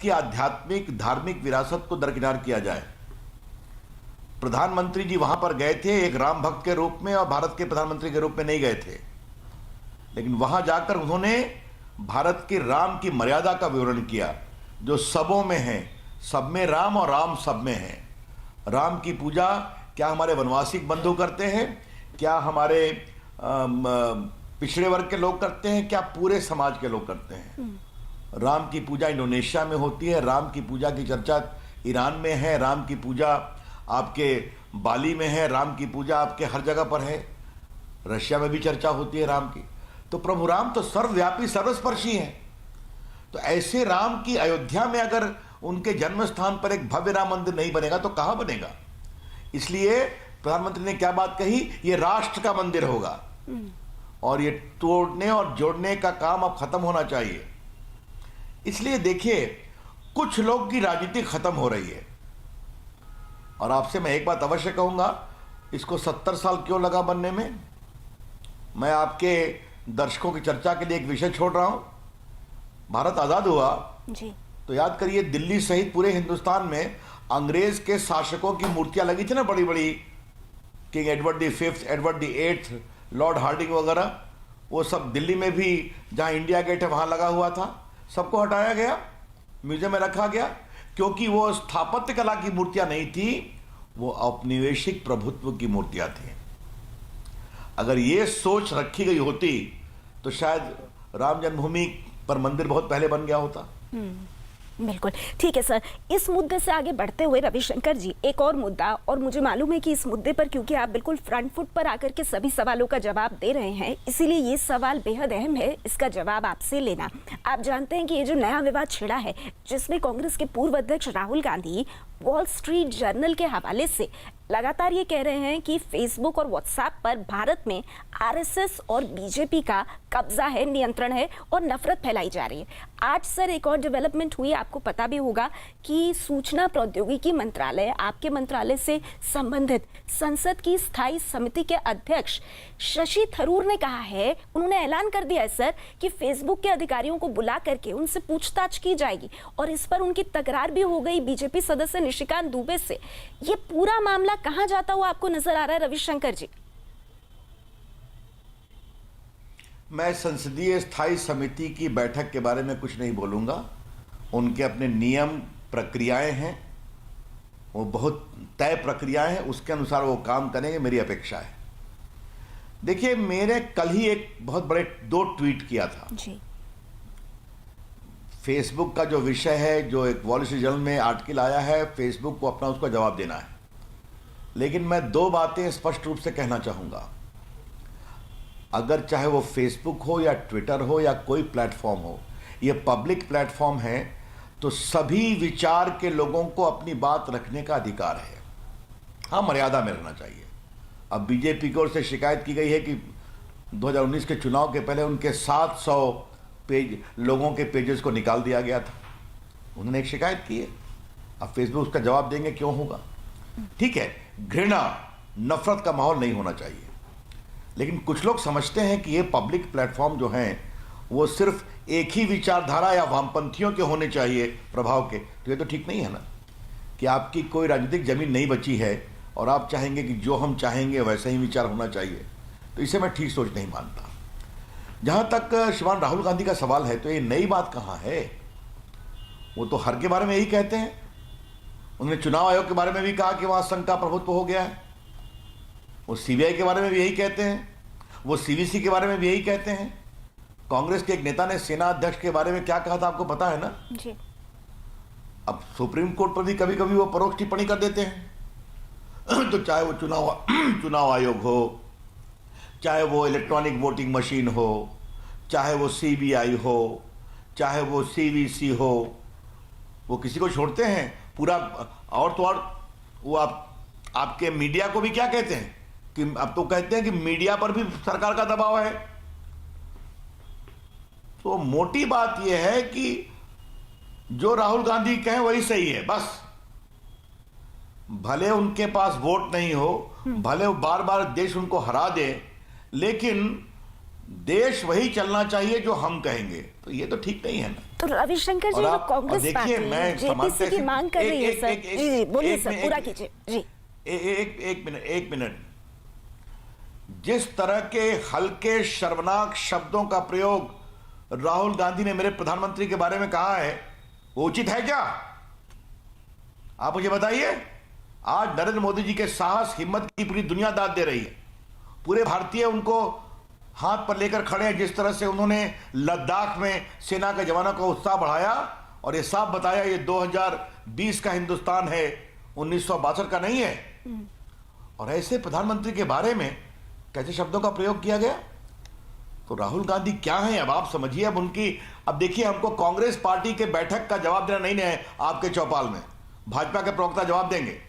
की आध्यात्मिक धार्मिक विरासत को दरकिनार किया जाए। प्रधानमंत्री जी वहां पर गए थे एक राम भक्त के रूप में और भारत के प्रधानमंत्री के रूप में नहीं गए थे, लेकिन वहां जाकर उन्होंने भारत के राम की मर्यादा का विवरण किया, जो सबों में है, सब में राम और राम सब में है। राम की पूजा क्या हमारे वनवासी बंधु करते हैं, क्या हमारे पिछड़े वर्ग के लोग करते हैं, क्या पूरे समाज के लोग करते हैं। राम की पूजा इंडोनेशिया में होती है, राम की पूजा की चर्चा ईरान में है, राम की पूजा आपके बाली में है, राम की पूजा आपके हर जगह पर है, रशिया में भी चर्चा होती है राम की। तो प्रभु राम तो सर्वव्यापी सर्वस्पर्शी हैं। तो ऐसे राम की अयोध्या में अगर उनके जन्म स्थान पर एक भव्य राम मंदिर नहीं बनेगा तो कहां बनेगा। इसलिए प्रधानमंत्री ने क्या बात कही, ये राष्ट्र का मंदिर होगा और ये तोड़ने और जोड़ने का काम अब खत्म होना चाहिए। इसलिए देखिए, कुछ लोग की राजनीति खत्म हो रही है और आपसे मैं एक बात अवश्य कहूंगा, इसको 70 साल क्यों लगा बनने में। मैं आपके दर्शकों की चर्चा के लिए एक विषय छोड़ रहा हूं। भारत आजाद हुआ जी, तो याद करिए दिल्ली सहित पूरे हिंदुस्तान में अंग्रेज के शासकों की मूर्तियां लगी थी ना, बड़ी बड़ी, किंग एडवर्ड द5, एडवर्ड द8, लॉर्ड हार्डिंग वगैरह। वो सब दिल्ली में भी जहां इंडिया गेट है वहां लगा हुआ था, सबको हटाया गया, म्यूजियम में रखा गया, क्योंकि वो स्थापत्य कला की मूर्तियां नहीं थी, वो औपनिवेशिक प्रभुत्व की मूर्तियां थी। अगर ये सोच रखी गई होती तो शायद राम जन्मभूमि पर मंदिर बहुत पहले बन गया होता। बिल्कुल ठीक है सर। इस मुद्दे से आगे बढ़ते हुए रविशंकर जी, एक और मुद्दा, और मुझे मालूम है कि इस मुद्दे पर क्योंकि आप बिल्कुल फ्रंट फुट पर आकर के सभी सवालों का जवाब दे रहे हैं, इसीलिए ये सवाल बेहद अहम है, इसका जवाब आपसे लेना। आप जानते हैं कि ये जो नया विवाद छिड़ा है, जिसमें कांग्रेस के पूर्व अध्यक्ष Rahul Gandhi wall street journal के हवाले से लगातार ये कह रहे हैं कि फेसबुक और व्हाट्सएप पर भारत में आरएसएस और बीजेपी का कब्जा है, नियंत्रण है और नफरत फैलाई जा रही है। आज सर एक और डेवलपमेंट हुई, आपको पता भी होगा कि सूचना प्रौद्योगिकी मंत्रालय, आपके मंत्रालय से संबंधित संसद की स्थायी समिति के अध्यक्ष शशि थरूर ने कहा है, उन्होंने ऐलान कर दिया है सर कि फेसबुक के अधिकारियों को बुला करके उनसे पूछताछ की जाएगी और इस पर उनकी तकरार भी हो गई बीजेपी सदस्य निशिकांत दुबे से। ये पूरा मामला कहां जाता हुआ आपको नजर आ रहा है रविशंकर जी? मैं संसदीय स्थायी समिति की बैठक के बारे में कुछ नहीं बोलूंगा। उनके अपने नियम प्रक्रियाएं हैं, वो बहुत तय प्रक्रियाएं हैं, उसके अनुसार वो काम करेंगे, मेरी अपेक्षा है। देखिए, मैंने कल ही एक बहुत बड़े 2 ट्वीट किया था जी। फेसबुक का जो विषय है, जो एक वॉल स्ट्रीट जर्नल में आर्टिकल आया है, फेसबुक को अपना उसका जवाब देना है। लेकिन मैं 2 बातें स्पष्ट रूप से कहना चाहूंगा। अगर चाहे वो फेसबुक हो या ट्विटर हो या कोई प्लेटफॉर्म हो, ये पब्लिक प्लेटफॉर्म है, तो सभी विचार के लोगों को अपनी बात रखने का अधिकार है। हाँ, मर्यादा में रहना चाहिए। अब बीजेपी की ओर से शिकायत की गई है कि 2019 के चुनाव के पहले उनके 700 पेज लोगों के पेजेस को निकाल दिया गया था, उन्होंने एक शिकायत की है। अब फेसबुक उसका जवाब देंगे, क्यों होगा। ठीक है, घृणा नफरत का माहौल नहीं होना चाहिए, लेकिन कुछ लोग समझते हैं कि ये पब्लिक प्लेटफॉर्म जो हैं वो सिर्फ एक ही विचारधारा या वामपंथियों के होने चाहिए प्रभाव के। तो ये तो ठीक नहीं है ना, कि आपकी कोई राजनीतिक जमीन नहीं बची है और आप चाहेंगे कि जो हम चाहेंगे वैसा ही विचार होना चाहिए। तो इसे मैं ठीक सोच नहीं मानता। जहां तक श्रीमान राहुल गांधी का सवाल है, तो ये नई बात कहां है। वो तो हर के बारे में यही कहते हैं। उन्होंने चुनाव आयोग के बारे में भी कहा कि वहां संघ का प्रभुत्व हो गया है। वो सीबीआई के बारे में भी यही कहते हैं, वो सीवीसी के बारे में भी यही कहते हैं। कांग्रेस के एक नेता ने सेना अध्यक्ष के बारे में क्या कहा था, आपको पता है ना जी। अब सुप्रीम कोर्ट पर भी कभी कभी वो परोक्ष टिप्पणी कर देते हैं। तो चाहे वो चुनाव आयोग हो, चाहे वो इलेक्ट्रॉनिक वोटिंग मशीन हो, चाहे वो सीबीआई हो, चाहे वो सीवीसी हो, वो किसी को छोड़ते हैं पूरा। और तो और वो आपके मीडिया को भी क्या कहते हैं कि अब तो कहते हैं कि मीडिया पर भी सरकार का दबाव है। तो मोटी बात यह है कि जो राहुल गांधी कहें वही सही है, बस। भले उनके पास वोट नहीं हो, भले वो बार बार देश उनको हरा दे, लेकिन देश वही चलना चाहिए जो हम कहेंगे, तो ये तो ठीक नहीं है ना। तो रविशंकर जी, और जो आप कांग्रेस देखिए, पार्टी मैं जेपीसी की मांग कर रही है सर, जी बोलिए सर, पूरा कीजिए जी। एक मिनट। जिस तरह के हल्के शर्मनाक शब्दों का प्रयोग राहुल गांधी ने मेरे प्रधानमंत्री के बारे में कहा है, वो उचित है क्या? आप मुझे बताइए। आज नरेंद्र मोदी जी के साहस हिम्मत की पूरी दुनिया दाद दे रही है, पूरे भारतीय उनको हाथ पर लेकर खड़े हैं। जिस तरह से उन्होंने लद्दाख में सेना के जवानों का उत्साह बढ़ाया और ये साफ बताया ये 2020 का हिंदुस्तान है, 1962 का नहीं है। और ऐसे प्रधानमंत्री के बारे में कैसे शब्दों का प्रयोग किया गया? तो राहुल गांधी क्या है अब आप समझिए। अब उनकी, अब देखिए, हमको कांग्रेस पार्टी के बैठक का जवाब देना नहीं है आपके चौपाल में, भाजपा के प्रवक्ता जवाब देंगे।